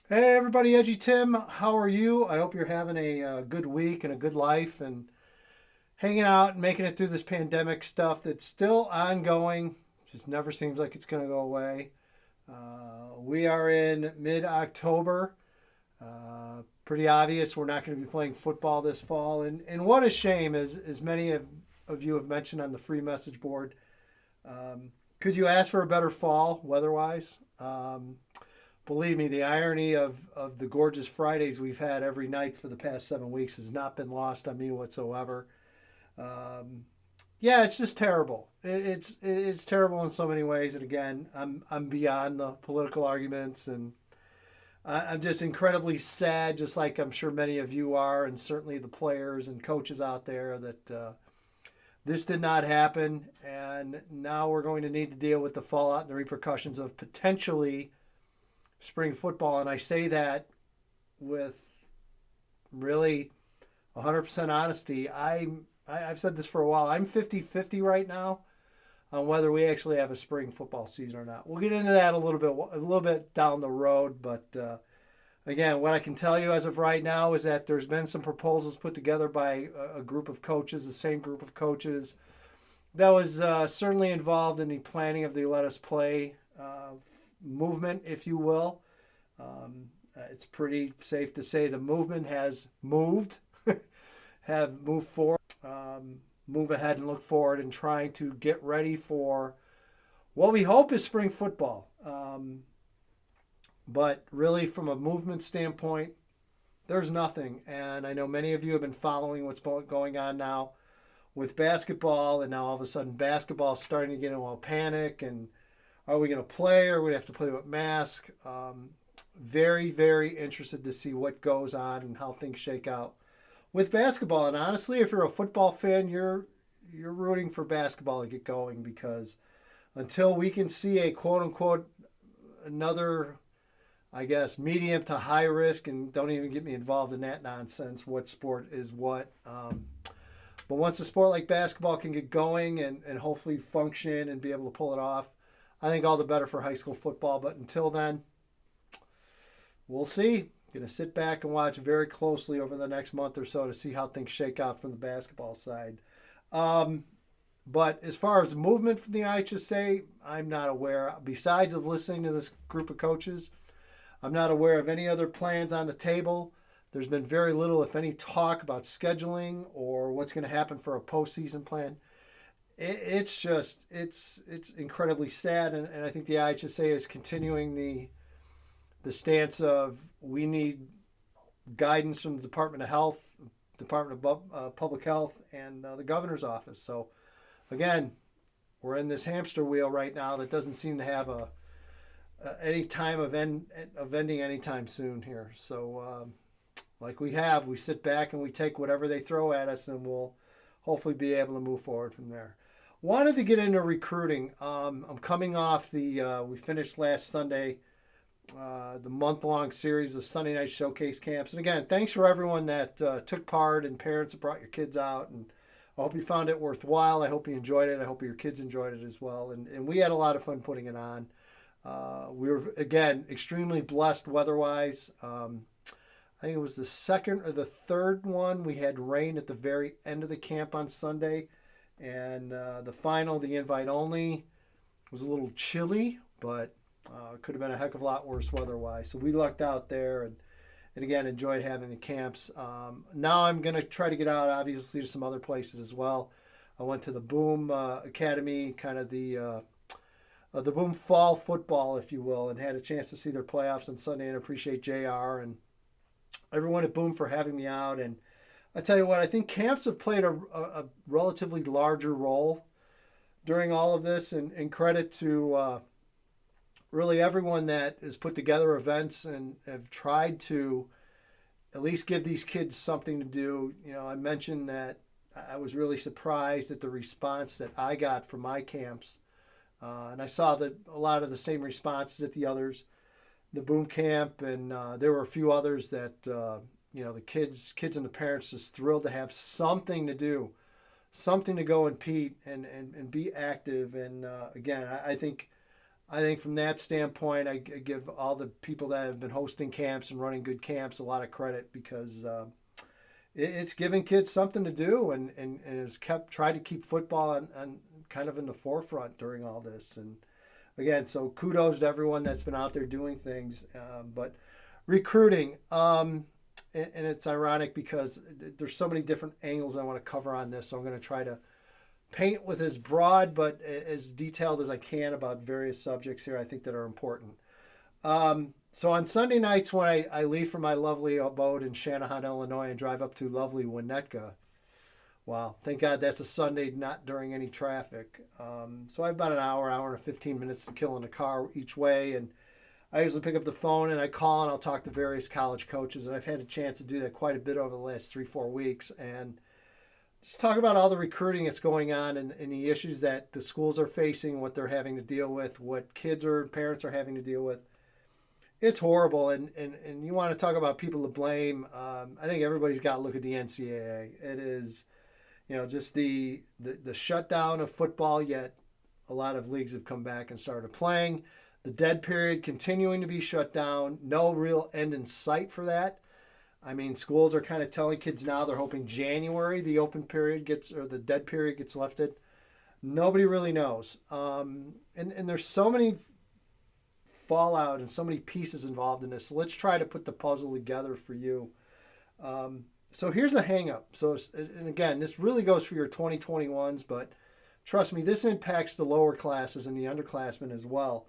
Hey everybody, EDGYTIM. How are you? I hope you're having a good week and a good life and hanging out and making it through this pandemic stuff that's still ongoing. Just never seems like it's going to go away. We are in mid-October. Pretty obvious we're not going to be playing football this fall. And what a shame, as many of you have mentioned on the free message board. Could you ask for a better fall weather-wise? Believe me, the irony of the gorgeous Fridays we've had every night for the past 7 weeks has not been lost on me whatsoever. Um, yeah, it's just terrible. It's terrible in so many ways. And again, I'm beyond the political arguments, and I'm just incredibly sad, just like I'm sure many of you are, and certainly the players and coaches out there that this did not happen, and now we're going to need to deal with the fallout and the repercussions of potentially spring football. And I say that with really 100% honesty. I've said this for a while. I'm 50-50 right now on whether we actually have a spring football season or not. We'll get into that a little bit down the road, but again, what I can tell you as of right now is that there's been some proposals put together by a group of coaches, the same group of coaches that was certainly involved in the planning of the Let Us Play movement, if you will. It's pretty safe to say the movement has moved, have moved forward, move ahead and look forward and trying to get ready for what we hope is spring football. But really, from a movement standpoint, there's nothing. And I know many of you have been following what's going on now with basketball, and now all of a sudden basketball is starting to get into a panic. And are we going to play, or are we going to have to play with masks? Very, very interested to see what goes on and how things shake out with basketball. And honestly, if you're a football fan, you're rooting for basketball to get going, because until we can see a quote unquote another, I guess, medium to high risk, and don't even get me involved in that nonsense, what sport is what. But once a sport like basketball can get going and hopefully function and be able to pull it off, I think all the better for high school football. But until then, we'll see. Going to sit back and watch very closely over the next month or so to see how things shake out from the basketball side. But as far as movement from the IHSA, I'm not aware. Besides of listening to this group of coaches, I'm not aware of any other plans on the table. There's been very little, if any, talk about scheduling or what's going to happen for a postseason plan. It's incredibly sad, and I think the IHSA is continuing the stance of we need guidance from the Department of Health, Department of Public Health, and the governor's office. So again, we're in this hamster wheel right now that doesn't seem to have any time of ending anytime soon here. So like we sit back and we take whatever they throw at us, and we'll hopefully be able to move forward from there. Wanted to get into recruiting. I'm coming off we finished last Sunday the month-long series of Sunday night showcase camps. And again, thanks for everyone that took part, and parents that brought your kids out. And I hope you found it worthwhile. I hope you enjoyed it. I hope your kids enjoyed it as well. And we had a lot of fun putting it on. We were, again, extremely blessed weather-wise. I think it was the second or the third one. We had rain at the very end of the camp on Sunday. And the final, the invite only, was a little chilly, but could have been a heck of a lot worse weather-wise. So we lucked out there, and again, enjoyed having the camps. Now I'm going to try to get out, obviously, to some other places as well. I went to the Boom Academy, kind of the Boom Fall Football, if you will, and had a chance to see their playoffs on Sunday, and appreciate JR and everyone at Boom for having me out. And I tell you what, I think camps have played a relatively larger role during all of this, and credit to really everyone that has put together events and have tried to at least give these kids something to do. You know, I mentioned that I was really surprised at the response that I got from my camps. And I saw that a lot of the same responses at the others, the boom camp, and there were a few others that, the kids and the parents just thrilled to have something to do, something to go and compete and be active. And again, I think I think from that standpoint, I give all the people that have been hosting camps and running good camps a lot of credit because it's giving kids something to do and has tried to keep football on kind of in the forefront during all this. And again, so kudos to everyone that's been out there doing things. But recruiting, and it's ironic because there's so many different angles I want to cover on this. So I'm going to try to paint with as broad but as detailed as I can about various subjects here I think that are important. So on Sunday nights when I leave from my lovely abode in Channahon, Illinois and drive up to lovely Winnetka, wow, thank God that's a Sunday, not during any traffic. So I have about an hour and 15 minutes to kill in the car each way. And I usually pick up the phone and I call and I'll talk to various college coaches. And I've had a chance to do that quite a bit over the last 3-4 weeks. And just talk about all the recruiting that's going on and the issues that the schools are facing, what they're having to deal with, what kids or parents are having to deal with. It's horrible. And you want to talk about people to blame. I think everybody's got to look at the NCAA. It is, just the shutdown of football, yet a lot of leagues have come back and started playing. The dead period continuing to be shut down. No real end in sight for that. I mean, schools are kind of telling kids now they're hoping January the open period the dead period gets lifted. Nobody really knows. And there's so many fallout and so many pieces involved in this. So let's try to put the puzzle together for you. So here's a hang up. So, and again, this really goes for your 2021s, but trust me, this impacts the lower classes and the underclassmen as well.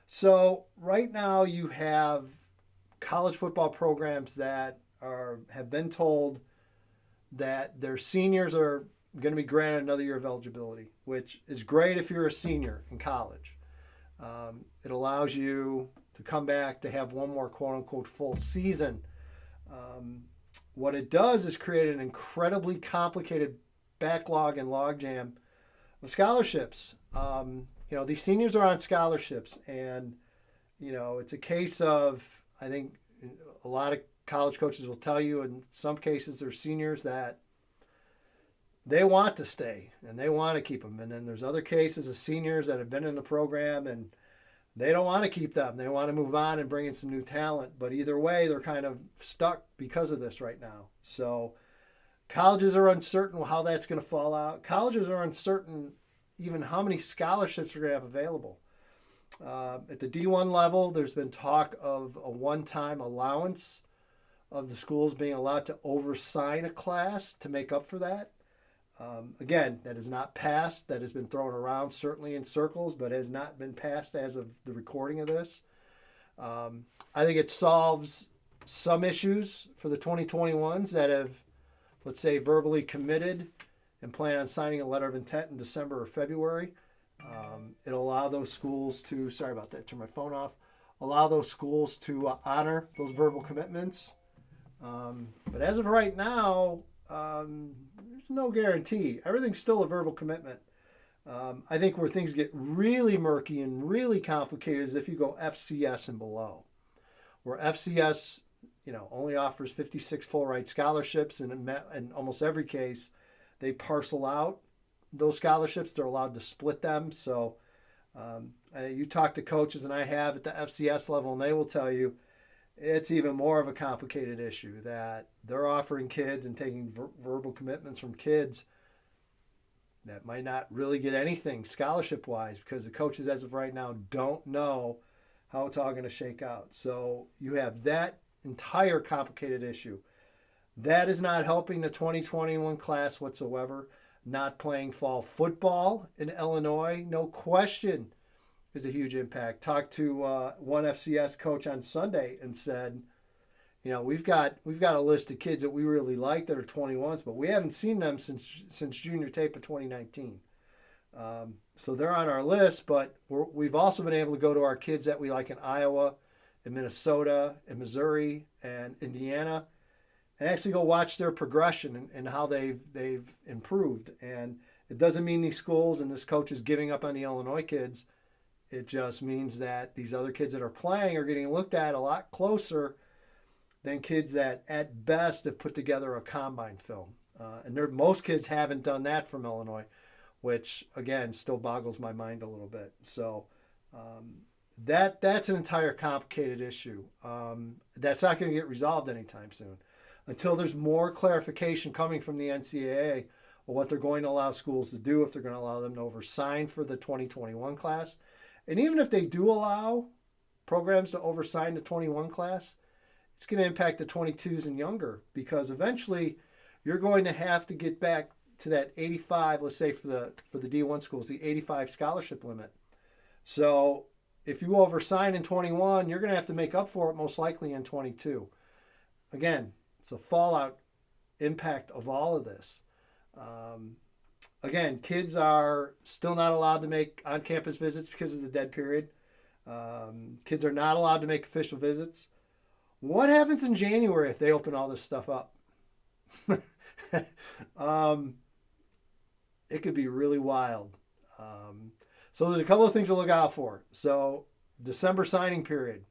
So right now you have college football programs that have been told that their seniors are going to be granted another year of eligibility, which is great if you're a senior in college. It allows you to come back to have one more quote-unquote full season. What it does is create an incredibly complicated backlog and logjam of scholarships. These seniors are on scholarships, and it's a case of, I think a lot of college coaches will tell you in some cases there's seniors that they want to stay and they want to keep them. And then there's other cases of seniors that have been in the program and they don't want to keep them. They want to move on and bring in some new talent. But either way, they're kind of stuck because of this right now. So colleges are uncertain how that's going to fall out. Colleges are uncertain even how many scholarships are going to have available. At the D1 level, there's been talk of a one-time allowance of the schools being allowed to oversign a class to make up for that. Again, that is not passed. That has been thrown around certainly in circles, but has not been passed as of the recording of this. I think it solves some issues for the 2021s that have, let's say, verbally committed and plan on signing a letter of intent in December or February. It'll allow those schools to, sorry about that, turn my phone off, allow those schools to honor those verbal commitments. But as of right now, there's no guarantee. Everything's still a verbal commitment. I think where things get really murky and really complicated is if you go FCS and below, where FCS, only offers 56 full ride scholarships, and in almost every case, they parcel out those scholarships. They're allowed to split them. So you talk to coaches, and I have at the FCS level, and they will tell you it's even more of a complicated issue that they're offering kids and taking verbal commitments from kids that might not really get anything scholarship-wise because the coaches as of right now don't know how it's all going to shake out. So you have that entire complicated issue. That is not helping the 2021 class whatsoever. Not playing fall football in Illinois, no question, is a huge impact. Talked to one FCS coach on Sunday and said, we've got a list of kids that we really like that are 21s, but we haven't seen them since junior tape of 2019. So they're on our list, but we've also been able to go to our kids that we like in Iowa, in Minnesota, in Missouri, and Indiana, and actually go watch their progression and how they've improved. And it doesn't mean these schools and this coach is giving up on the Illinois kids. It just means that these other kids that are playing are getting looked at a lot closer than kids that at best have put together a combine film. And most kids haven't done that from Illinois, which again still boggles my mind a little bit. So That's an entire complicated issue. That's not going to get resolved anytime soon until there's more clarification coming from the NCAA of what they're going to allow schools to do, if they're going to allow them to oversign for the 2021 class. And even if they do allow programs to oversign the 21 class, it's going to impact the 22s and younger, because eventually you're going to have to get back to that 85, let's say for the D1 schools, the 85 scholarship limit. So if you oversign in 21, you're going to have to make up for it most likely in 22. Again, it's a fallout impact of all of this. Again, kids are still not allowed to make on-campus visits because of the dead period. Kids are not allowed to make official visits. What happens in January if they open all this stuff up? It could be really wild. So there's a couple of things to look out for. So December signing period.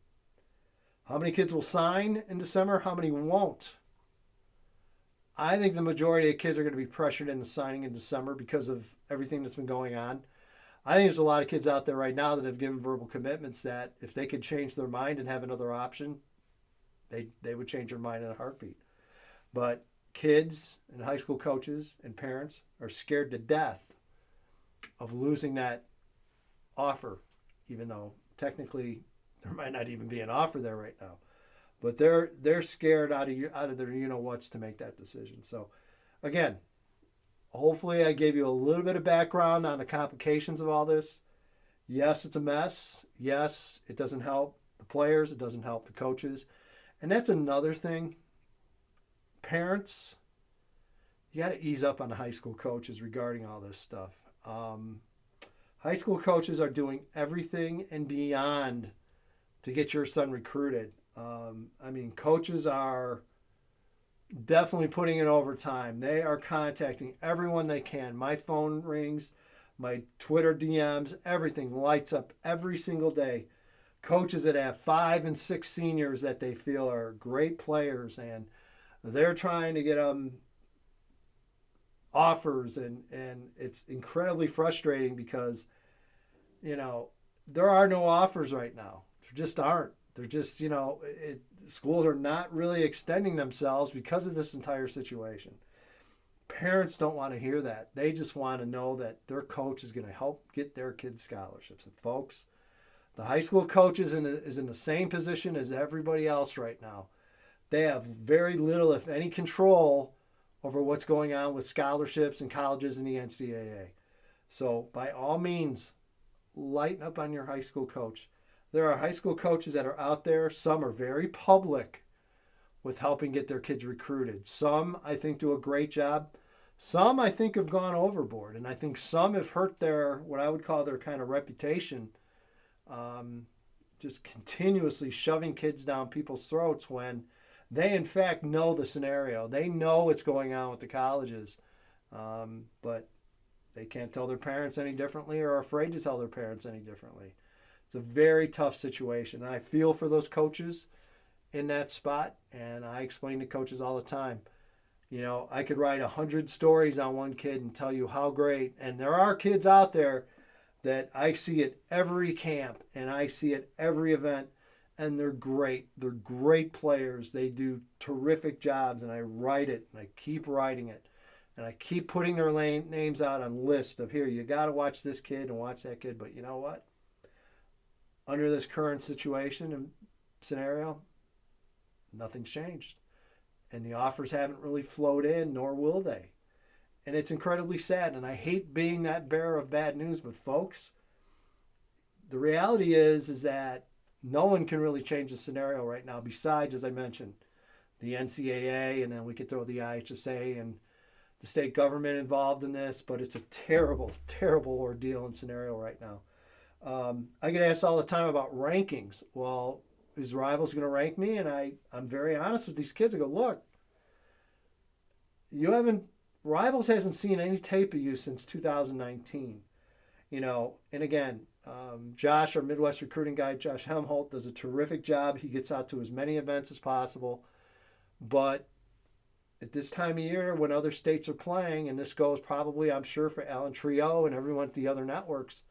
How many kids will sign in December? How many won't? I think the majority of kids are going to be pressured into signing in December because of everything that's been going on. I think there's a lot of kids out there right now that have given verbal commitments that if they could change their mind and have another option, they would change their mind in a heartbeat. But kids and high school coaches and parents are scared to death of losing that offer, even though technically there might not even be an offer there right now. But they're scared out of their you-know-whats to make that decision. So, again, hopefully I gave you a little bit of background on the complications of all this. Yes, it's a mess. Yes, it doesn't help the players. It doesn't help the coaches. And that's another thing. Parents, you got to ease up on the high school coaches regarding all this stuff. High school coaches are doing everything and beyond to get your son recruited. Coaches are definitely putting in overtime. They are contacting everyone they can. My phone rings, my Twitter DMs, everything lights up every single day. Coaches that have 5 and 6 seniors that they feel are great players, and they're trying to get them offers, and it's incredibly frustrating because, there are no offers right now. There just aren't. They're just, schools are not really extending themselves because of this entire situation. Parents don't want to hear that. They just want to know that their coach is going to help get their kids scholarships. And folks, the high school coach is in the same position as everybody else right now. They have very little, if any, control over what's going on with scholarships and colleges in the NCAA. So by all means, lighten up on your high school coach. There are high school coaches that are out there. Some are very public with helping get their kids recruited. Some, I think, do a great job. Some, I think, have gone overboard. And I think some have hurt their, what I would call their kind of reputation, just continuously shoving kids down people's throats when they, in fact, know the scenario. They know what's going on with the colleges. But they can't tell their parents any differently or are afraid to tell their parents any differently. It's a very tough situation. And I feel for those coaches in that spot, and I explain to coaches all the time. I could write 100 stories on one kid and tell you how great. And there are kids out there that I see at every camp and I see at every event, and they're great. They're great players. They do terrific jobs, and I write it, and I keep writing it. And I keep putting their names out on lists of, here, you got to watch this kid and watch that kid. But you know what? Under this current situation and scenario, nothing's changed. And the offers haven't really flowed in, nor will they. And it's incredibly sad. And I hate being that bearer of bad news. But folks, the reality is that no one can really change the scenario right now besides, as I mentioned, the NCAA, and then we could throw the IHSA and the state government involved in this. But it's a terrible, terrible ordeal and scenario right now. I get asked all the time about rankings. Well, is Rivals going to rank me? And I'm very honest with these kids. I go, look, Rivals hasn't seen any tape of you since 2019. And again, Josh, our Midwest recruiting guy, Josh Helmholt, does a terrific job. He gets out to as many events as possible. But at this time of year, when other states are playing, and this goes probably, I'm sure, for Alan Trio and everyone at the other networks,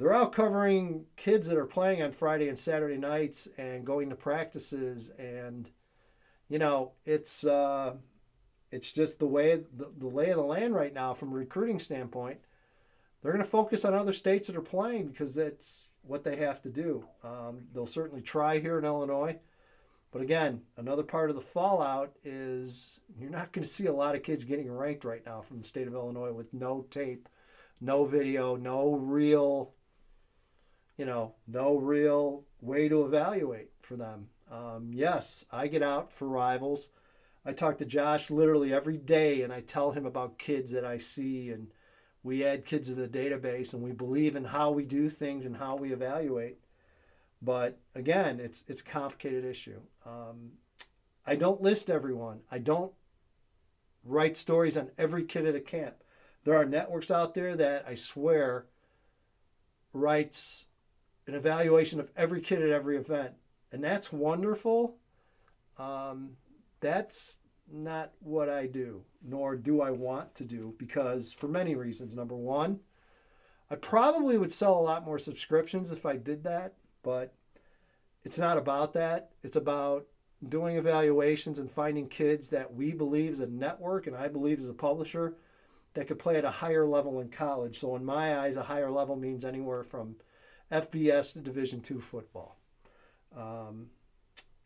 they're out covering kids that are playing on Friday and Saturday nights and going to practices, and it's just the lay of the land right now from a recruiting standpoint. They're going to focus on other states that are playing because that's what they have to do. They'll certainly try here in Illinois. But again, another part of the fallout is you're not going to see a lot of kids getting ranked right now from the state of Illinois with no tape, no video, no real way to evaluate for them. Yes, I get out for rivals. I talk to Josh literally every day, and I tell him about kids that I see, and we add kids to the database, and we believe in how we do things and how we evaluate. But again, it's a complicated issue. I don't list everyone. I don't write stories on every kid at a camp. There are networks out there that I swear writes an evaluation of every kid at every event, and that's wonderful. That's not what I do, nor do I want to do, because for many reasons. Number one, I probably would sell a lot more subscriptions if I did that, but it's not about that. It's about doing evaluations and finding kids that we believe as a network, and I believe as a publisher, that could play at a higher level in college. So in my eyes, a higher level means anywhere from FBS to Division II football.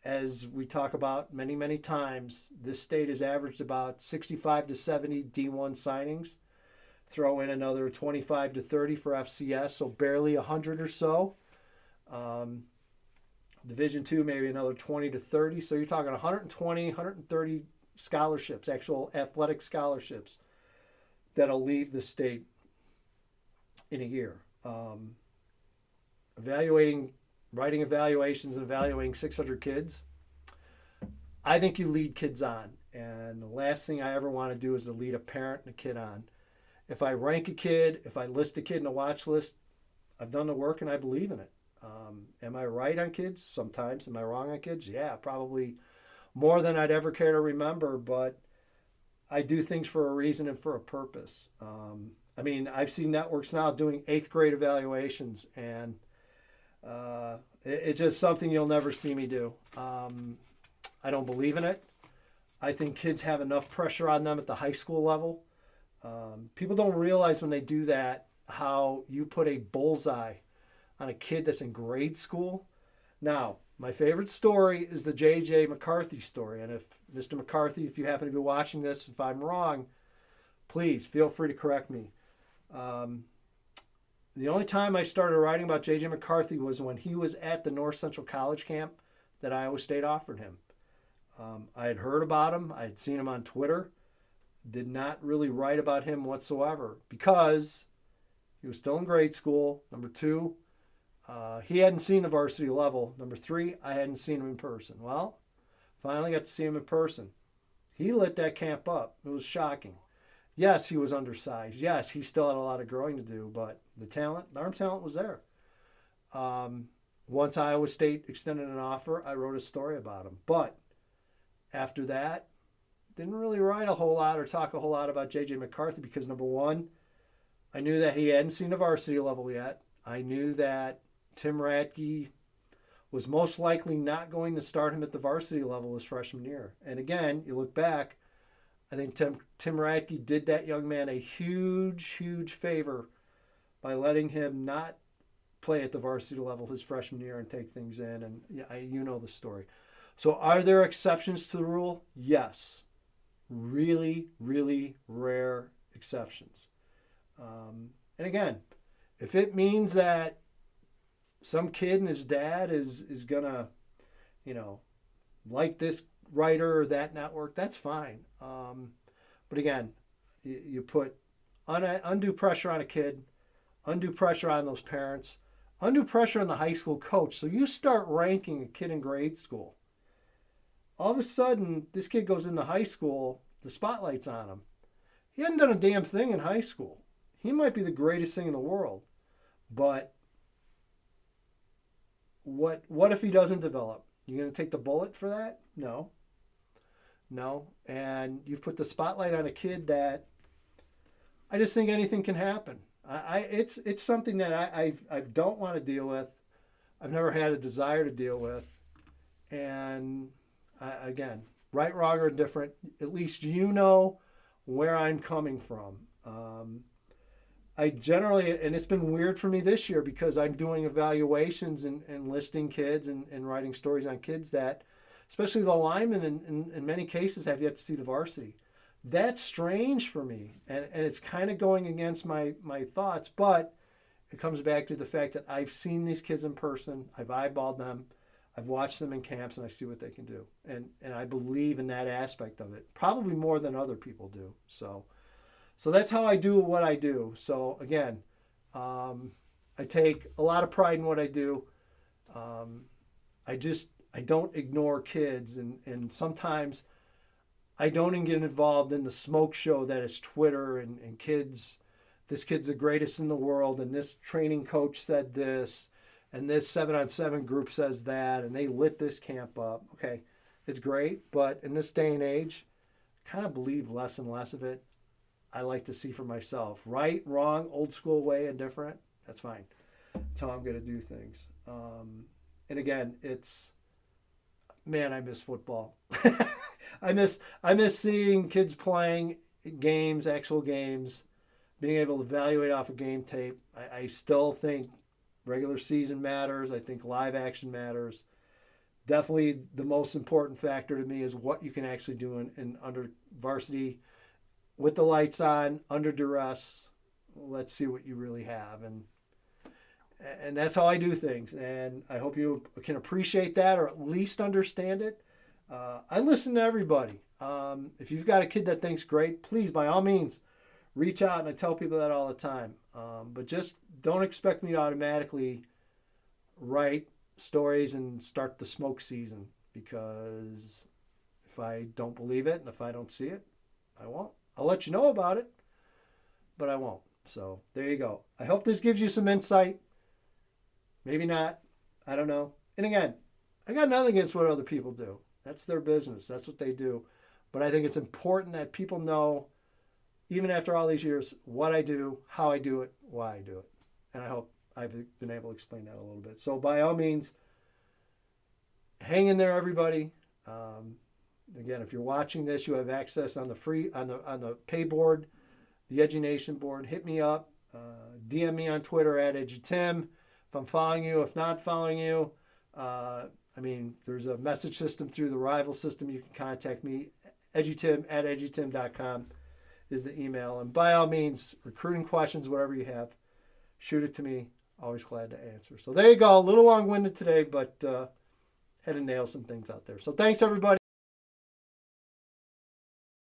As we talk about many, many times, this state has averaged about 65 to 70 D1 signings. Throw in another 25 to 30 for FCS, so barely 100 or so. Division II, maybe another 20 to 30. So you're talking 120, 130 scholarships, actual athletic scholarships, that'll leave the state in a year. Writing evaluations and evaluating 600 kids, I think you lead kids on. And the last thing I ever want to do is to lead a parent and a kid on. If I rank a kid, if I list a kid in a watch list, I've done the work and I believe in it. Am I right on kids? Sometimes. Am I wrong on kids? Yeah, probably more than I'd ever care to remember, but I do things for a reason and for a purpose. I've seen networks now doing 8th grade evaluations, and it's just something you'll never see me do. I don't believe in it. I think kids have enough pressure on them at the high school level. People don't realize when they do that how you put a bullseye on a kid that's in grade school. Now, my favorite story is the Jj Mccarthy story. And if Mr. McCarthy, if you happen to be watching this, if I'm wrong, please feel free to correct me. The only time I started writing about Jj McCarthy was when he was at the North Central College camp that Iowa State offered him. I had heard about him. I had seen him on Twitter. Did not really write about him whatsoever because he was still in grade school. Number two, he hadn't seen the varsity level. Number three, I hadn't seen him in person. Well, finally got to see him in person. He lit that camp up. It was shocking. Yes, he was undersized. Yes, he still had a lot of growing to do, but the arm talent was there. Once Iowa State extended an offer, I wrote a story about him. But after that, didn't really write a whole lot or talk a whole lot about Jj McCarthy because, number one, I knew that he hadn't seen the varsity level yet. I knew that Tim Radke was most likely not going to start him at the varsity level his freshman year. And again, you look back, I think Tim Radke did that young man a huge, huge favor by letting him not play at the varsity level his freshman year and take things in. And you know the story. So are there exceptions to the rule? Yes. Really, really rare exceptions. And again, if it means that some kid and his dad is going to, like this writer or that network, that's fine. But again, you put undue pressure on a kid, undue pressure on those parents, undue pressure on the high school coach. So you start ranking a kid in grade school. All of a sudden, this kid goes into high school, the spotlight's on him. He hadn't done a damn thing in high school. He might be the greatest thing in the world, but what if he doesn't develop? You going to take the bullet for that? No. And you've put the spotlight on a kid that I just think anything can happen. It's something that I don't want to deal with. I've never had a desire to deal with. And again, right, wrong, or indifferent, at least you know where I'm coming from. I generally, and it's been weird for me this year because I'm doing evaluations and listing kids and writing stories on kids that, especially the linemen in many cases, have yet to see the varsity. That's strange for me. And it's kind of going against my thoughts, but it comes back to the fact that I've seen these kids in person, I've eyeballed them, I've watched them in camps, and I see what they can do. And I believe in that aspect of it, probably more than other people do. So that's how I do what I do. So again, I take a lot of pride in what I do. I don't ignore kids, and sometimes I don't even get involved in the smoke show that is Twitter and kids. This kid's the greatest in the world, and this training coach said this, and this 7-on-7 group says that, and they lit this camp up. Okay, it's great, but in this day and age, I kind of believe less and less of it. I like to see for myself. Right, wrong, old school way, indifferent, that's fine. That's how I'm going to do things. And again, man, I miss football. I miss seeing kids playing games, actual games, being able to evaluate off of game tape. I still think regular season matters. I think live action matters. Definitely the most important factor to me is what you can actually do in under varsity with the lights on, under duress. Let's see what you really have. And that's how I do things. And I hope you can appreciate that or at least understand it. I listen to everybody. If you've got a kid that thinks great, please, by all means, reach out. And I tell people that all the time. But just don't expect me to automatically write stories and start the smoke season, because if I don't believe it and if I don't see it, I won't. I'll let you know about it, but I won't. So there you go. I hope this gives you some insight. Maybe not. I don't know. And again, I got nothing against what other people do. That's their business. That's what they do. But I think it's important that people know, even after all these years, what I do, how I do it, why I do it. And I hope I've been able to explain that a little bit. So by all means, hang in there, everybody. Again, if you're watching this, you have access on the pay board, the Edgy Nation board. Hit me up. DM me on Twitter at EDGYTIM. If I'm following you, if not following you, there's a message system through the rival system. You can contact me. EDGYTIM at edgytim.com is the email. And by all means, recruiting questions, whatever you have, shoot it to me. Always glad to answer. So there you go. A little long-winded today, but had to nail some things out there. So thanks, everybody.